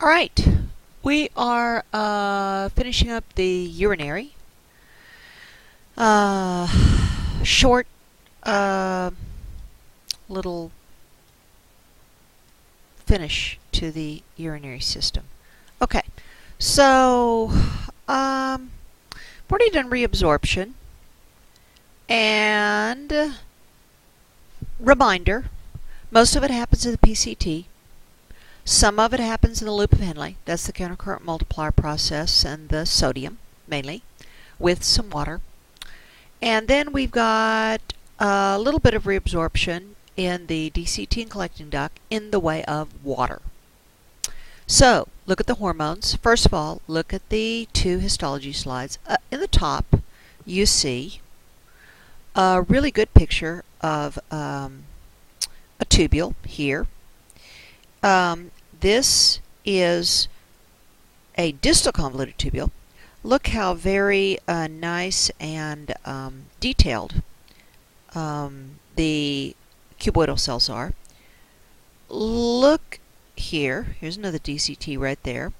All right, we are finishing up the urinary. Short little finish to the urinary system. Okay, so we've already done reabsorption, and reminder, most of it happens in the PCT. Some of it happens in the loop of Henle. That's the countercurrent multiplier process and the sodium, mainly, with some water. And then we've got a little bit of reabsorption in the DCT and collecting duct in the way of water. So, look at the hormones. First of all, look at the two histology slides. In the top, you see a really good picture of a tubule here. This is a distal convoluted tubule. Look how very nice and detailed the cuboidal cells are. Look here. Here's another DCT right there.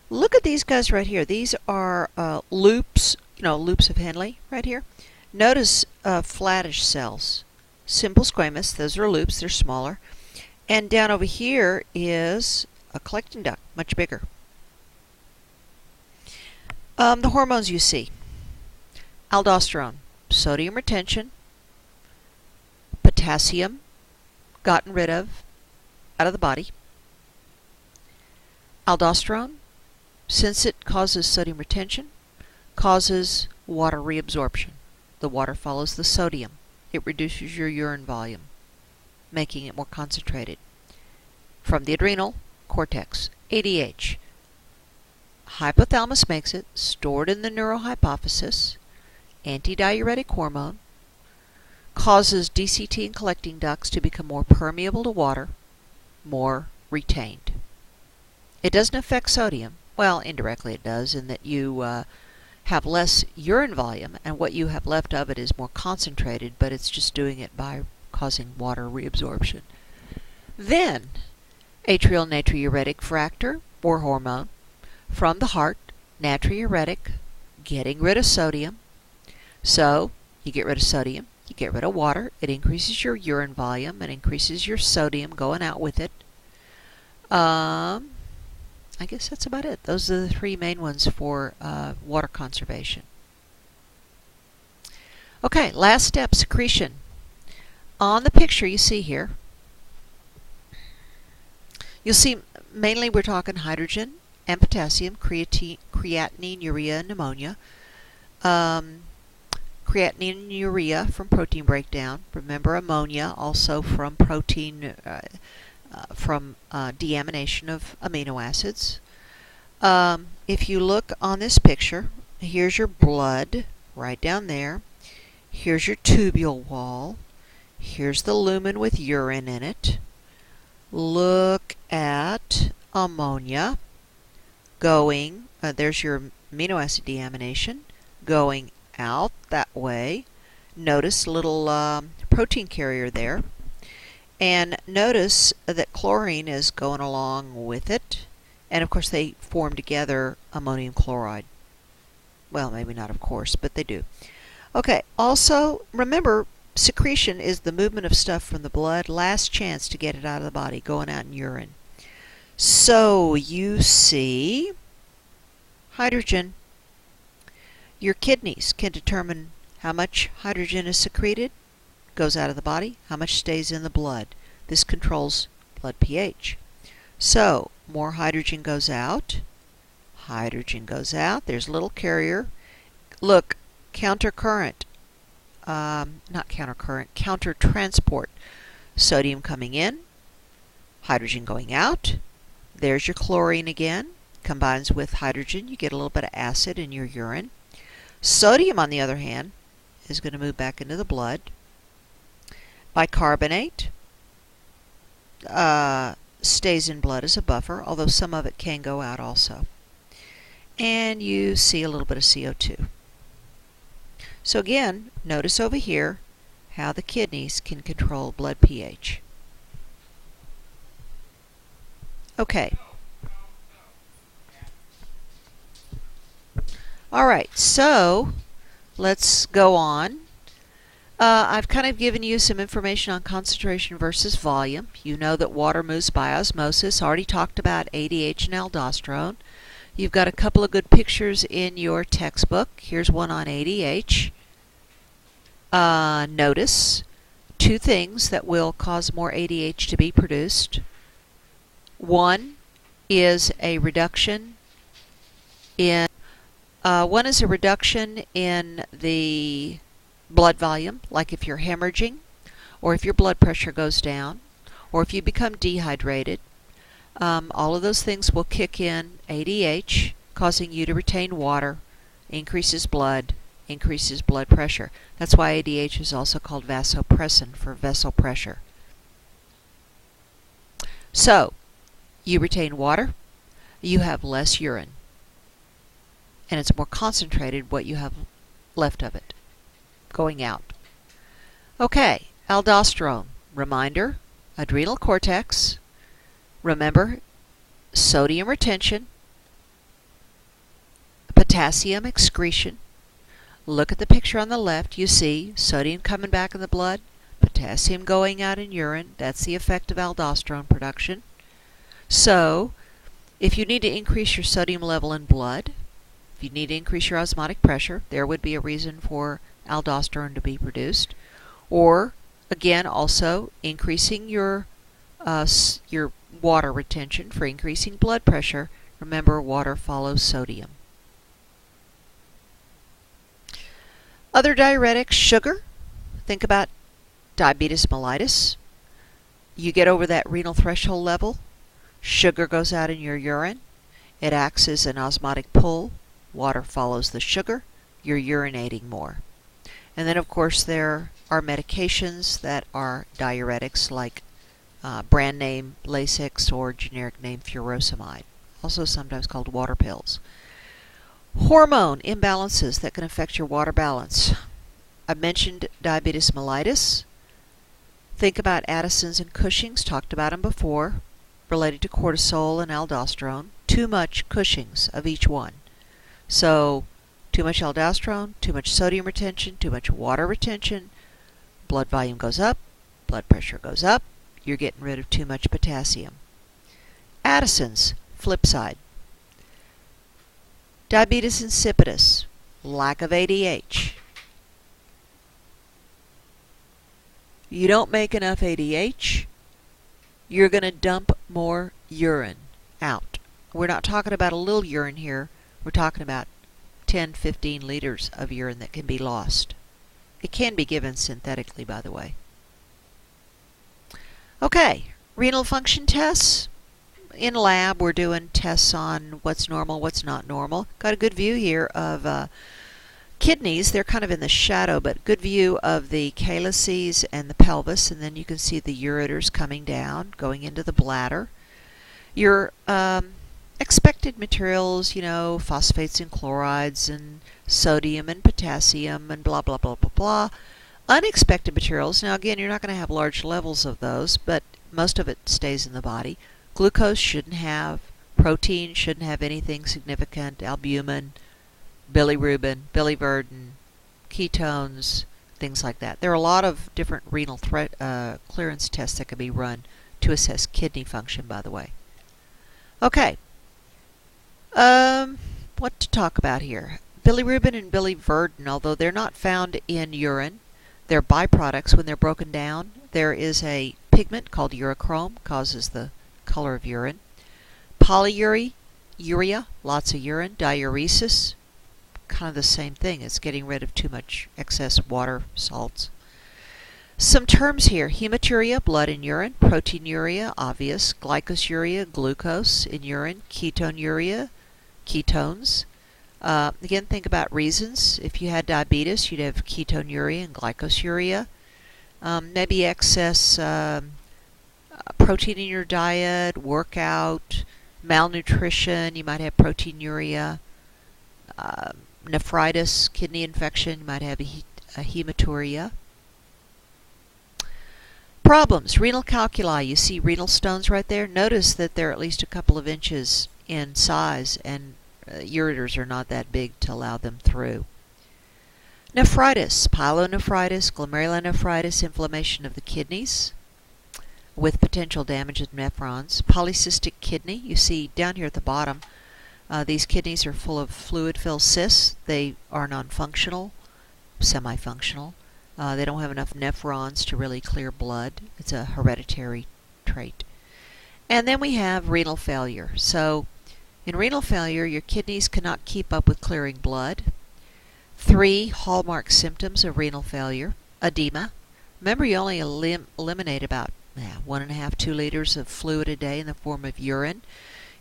Look at these guys right here. These are loops, loops of Henle right here. Notice flattish cells. Simple squamous. Those are loops. They're smaller. And down over here is a collecting duct, much bigger. The hormones you see. Aldosterone, sodium retention, potassium, gotten rid of, out of the body. Aldosterone, since it causes sodium retention, causes water reabsorption. The water follows the sodium. It reduces your urine volume, making it more concentrated. From the adrenal cortex, ADH. Hypothalamus makes it, stored in the neurohypophysis, antidiuretic hormone, causes DCT and collecting ducts to become more permeable to water, more retained. It doesn't affect sodium. Well, indirectly it does, in that you have less urine volume, and what you have left of it is more concentrated, but it's just doing it by causing water reabsorption. Then, atrial natriuretic factor, or hormone, from the heart, natriuretic, getting rid of sodium. So, you get rid of sodium, you get rid of water, it increases your urine volume, it increases your sodium going out with it. I guess that's about it. Those are the three main ones for water conservation. Okay, last step, secretion. On the picture you see here, you'll see mainly we're talking hydrogen and potassium, creatinine, urea, and ammonia. Creatinine and urea from protein breakdown. Remember ammonia also from protein, from deamination of amino acids. If you look on this picture, here's your blood right down there. Here's your tubule wall. Here's the lumen with urine in it. Look at ammonia going, there's your amino acid deamination, going out that way. Notice a little protein carrier there. And notice that chlorine is going along with it. And of course they form together ammonium chloride. Well, maybe not of course, but they do. Okay, also remember, secretion is the movement of stuff from the blood, last chance to get it out of the body, going out in urine. So you see hydrogen. Your kidneys can determine how much hydrogen is secreted, goes out of the body, how much stays in the blood. This controls blood pH. So more hydrogen goes out. Hydrogen goes out. There's a little carrier. Look, countercurrent. Not countercurrent, counter transport. Sodium coming in, hydrogen going out. There's your chlorine again. Combines with hydrogen, you get a little bit of acid in your urine. Sodium, on the other hand, is going to move back into the blood. Bicarbonate stays in blood as a buffer, although some of it can go out also. And you see a little bit of CO2. So again, notice over here how the kidneys can control blood pH. Okay. All right, so let's go on. I've kind of given you some information on concentration versus volume. You know that water moves by osmosis. Already talked about ADH and aldosterone. You've got a couple of good pictures in your textbook. Here's one on ADH. Notice two things that will cause more ADH to be produced. One is a reduction in the blood volume, like if you're hemorrhaging, or if your blood pressure goes down, or if you become dehydrated. All of those things will kick in ADH, causing you to retain water, increases blood pressure. That's why ADH is also called vasopressin, for vessel pressure. So, you retain water, you have less urine, and it's more concentrated what you have left of it going out. Okay, aldosterone. Reminder, adrenal cortex. Remember, sodium retention, potassium excretion. Look at the picture on the left. You see sodium coming back in the blood, potassium going out in urine. That's the effect of aldosterone production. So, if you need to increase your sodium level in blood, if you need to increase your osmotic pressure, there would be a reason for aldosterone to be produced. Or, again, also increasing your water retention for increasing blood pressure. Remember, water follows sodium. Other diuretics, sugar. Think about diabetes mellitus. You get over that renal threshold level, sugar goes out in your urine. It acts as an osmotic pull. Water follows the sugar. You're urinating more. And then, of course, there are medications that are diuretics, like brand name Lasix or generic name furosemide, also sometimes called water pills. Hormone imbalances that can affect your water balance. I mentioned diabetes mellitus. Think about Addison's and Cushing's, talked about them before, related to cortisol and aldosterone. Too much Cushing's of each one. So, too much aldosterone, too much sodium retention, too much water retention, blood volume goes up, blood pressure goes up, you're getting rid of too much potassium. Addison's, flip side. Diabetes insipidus, lack of ADH. You don't make enough ADH, you're going to dump more urine out. We're not talking about a little urine here, we're talking about 10-15 liters of urine that can be lost. It can be given synthetically, by the way. Okay, renal function tests. In lab, we're doing tests on what's normal, what's not normal. Got a good view here of kidneys. They're kind of in the shadow, but good view of the calyces and the pelvis, and then you can see the ureters coming down, going into the bladder. Your expected materials, phosphates and chlorides and sodium and potassium and blah, blah, blah, blah, blah. Unexpected materials, now again, you're not going to have large levels of those, but most of it stays in the body. Glucose shouldn't have, protein shouldn't have anything significant, albumin, bilirubin, biliverdin, ketones, things like that. There are a lot of different renal clearance tests that can be run to assess kidney function, by the way. Okay. What to talk about here? Bilirubin and biliverdin, although they're not found in urine, they're byproducts when they're broken down. There is a pigment called urochrome, causes the color of urine. Polyuria, lots of urine. Diuresis, kind of the same thing. It's getting rid of too much excess water, salts. Some terms here: hematuria, blood in urine; proteinuria, obvious; glycosuria, glucose in urine; ketonuria, ketones. Again, think about reasons. If you had diabetes, you'd have ketonuria and glycosuria. Maybe excess protein in your diet, workout, malnutrition, you might have proteinuria. Nephritis, kidney infection, you might have a hematuria. Problems: renal calculi. You see renal stones right there. Notice that they're at least a couple of inches in size, and ureters are not that big to allow them through. Nephritis, pyelonephritis, glomerulonephritis, inflammation of the kidneys with potential damage of nephrons. Polycystic kidney, you see down here at the bottom, these kidneys are full of fluid-filled cysts. They are non-functional, semi-functional. They don't have enough nephrons to really clear blood. It's a hereditary trait. And then we have renal failure. So in renal failure, your kidneys cannot keep up with clearing blood. 3 hallmark symptoms of renal failure. Edema. Remember, you only eliminate about 1.5 to 2 liters of fluid a day in the form of urine.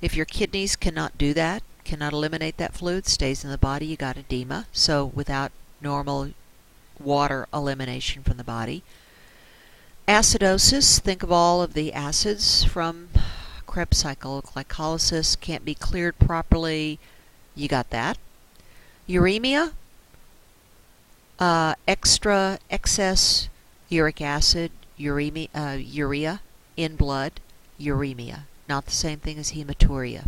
If your kidneys cannot do that, cannot eliminate that fluid, stays in the body, you got edema. So without normal water elimination from the body. Acidosis, think of all of the acids from Krebs cycle. Glycolysis can't be cleared properly, you got that. Uremia, excess uric acid, urea in blood, uremia. Not the same thing as hematuria.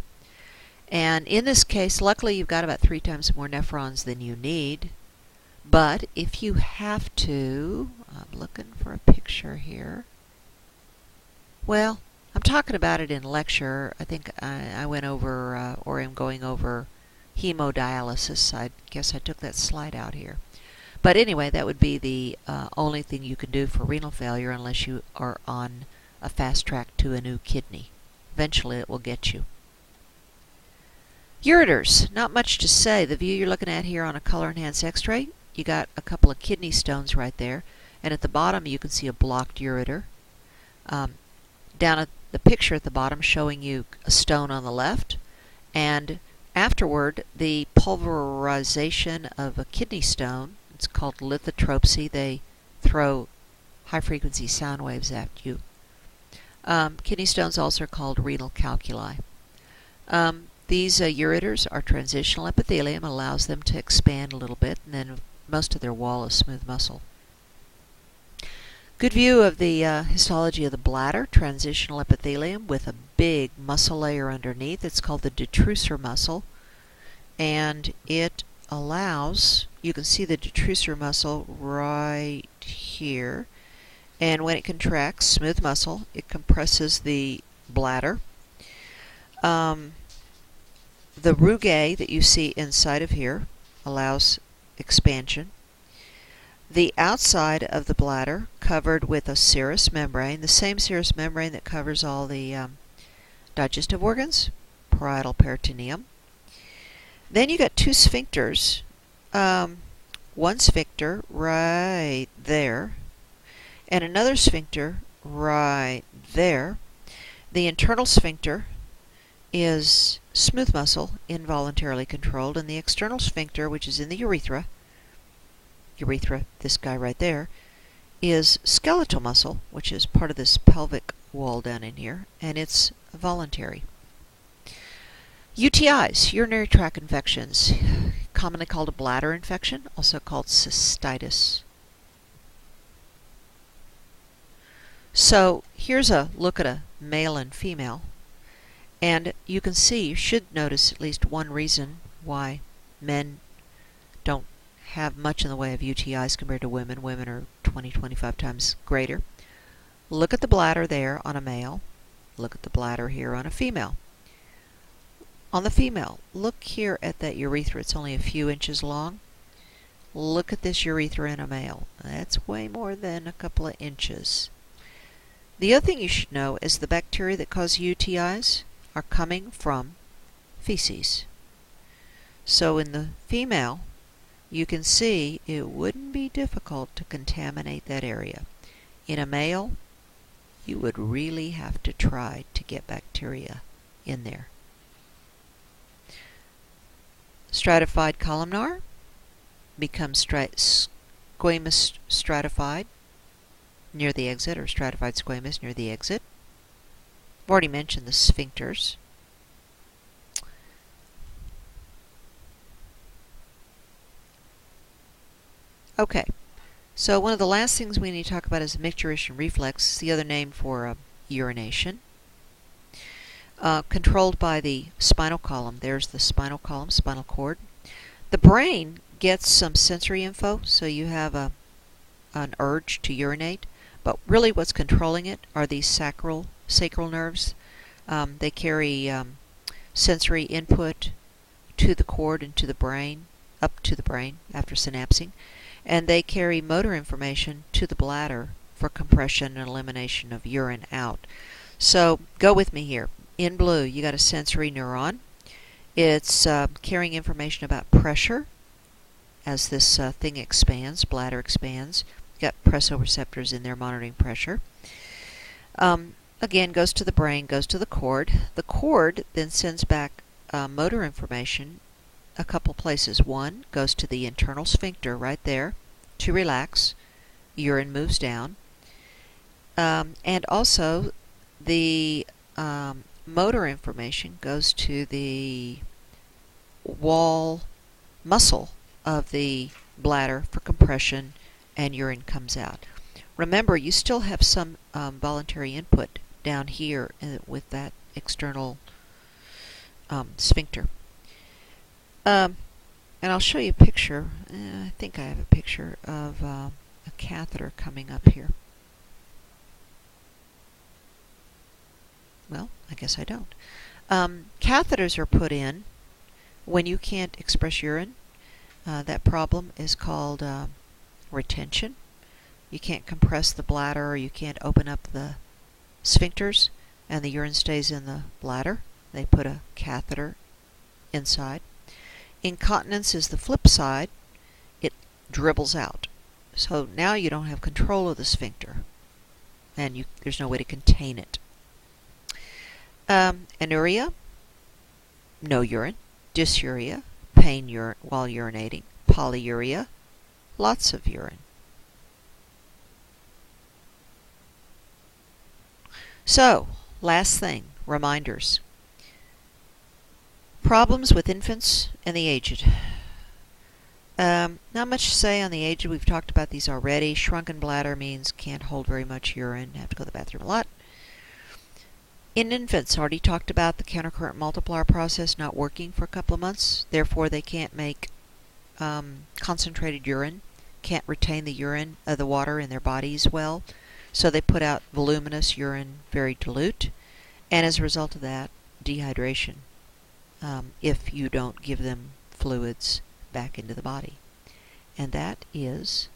And in this case, luckily you've got about 3 times more nephrons than you need. But if you have to, I'm looking for a picture here. Well, I'm talking about it in lecture. I think I went over, or am going over, hemodialysis. I guess I took that slide out here. But anyway, that would be the only thing you can do for renal failure unless you are on a fast track to a new kidney. Eventually it will get you. Ureters, not much to say. The view you're looking at here on a color-enhanced x-ray, you got a couple of kidney stones right there. And at the bottom you can see a blocked ureter. Down at the picture at the bottom showing you a stone on the left. And afterward, the pulverization of a kidney stone, it's called lithotropsy. They throw high-frequency sound waves at you. Kidney stones also are called renal calculi. These ureters are transitional epithelium, allows them to expand a little bit, and then most of their wall is smooth muscle. Good view of the histology of the bladder, transitional epithelium with a big muscle layer underneath. It's called the detrusor muscle, and it allows, you can see the detrusor muscle right here, and when it contracts, smooth muscle, it compresses the bladder. The rugae that you see inside of here allows expansion. The outside of the bladder covered with a serous membrane, the same serous membrane that covers all the digestive organs, parietal peritoneum. Then you got 2 sphincters. One sphincter right there, and another sphincter right there. The internal sphincter is smooth muscle, involuntarily controlled, and the external sphincter, which is in the urethra, this guy right there, is skeletal muscle, which is part of this pelvic wall down in here, and it's voluntary. UTIs, urinary tract infections, commonly called a bladder infection, also called cystitis. So here's a look at a male and female. And you can see, you should notice at least one reason why men don't have much in the way of UTIs compared to women. Women are 20-25 times greater. Look at the bladder there on a male. Look at the bladder here on a female. On the female, look here at that urethra. It's only a few inches long. Look at this urethra in a male. That's way more than a couple of inches. The other thing you should know is the bacteria that cause UTIs are coming from feces. So in the female, you can see it wouldn't be difficult to contaminate that area. In a male, you would really have to try to get bacteria in there. Stratified columnar becomes squamous stratified near the exit, or stratified squamous near the exit. I've already mentioned the sphincters. Okay, so one of the last things we need to talk about is micturition reflex, the other name for urination. controlled by the spinal column. There's the spinal column, spinal cord. The brain gets some sensory info, so you have an urge to urinate, but really what's controlling it are these sacral nerves. They carry sensory input to the cord and to the brain, up to the brain after synapsing, and they carry motor information to the bladder for compression and elimination of urine out. So go with me here. In blue, you got a sensory neuron. It's carrying information about pressure as this thing expands, bladder expands. You got pressoreceptors in there monitoring pressure. Again, goes to the brain, goes to the cord. The cord then sends back motor information a couple places. One goes to the internal sphincter right there to relax. Urine moves down. And also the motor information goes to the wall muscle of the bladder for compression, and urine comes out. Remember, you still have some voluntary input down here with that external sphincter. And I'll show you a picture. I think I have a picture of a catheter coming up here. Well, I guess I don't. Catheters are put in when you can't express urine. That problem is called retention. You can't compress the bladder, or you can't open up the sphincters, and the urine stays in the bladder. They put a catheter inside. Incontinence is the flip side. It dribbles out. So now you don't have control of the sphincter, and there's no way to contain it. Anuria, no urine. Dysuria, pain while urinating. Polyuria, lots of urine. So, last thing, reminders. Problems with infants and the aged. Not much to say on the aged. We've talked about these already. Shrunken bladder means can't hold very much urine, have to go to the bathroom a lot. In infants, already talked about the countercurrent multiplier process not working for a couple of months. Therefore, they can't make concentrated urine, can't retain the urine, the water in their bodies well. So they put out voluminous urine, very dilute, and as a result of that, dehydration, if you don't give them fluids back into the body. And that is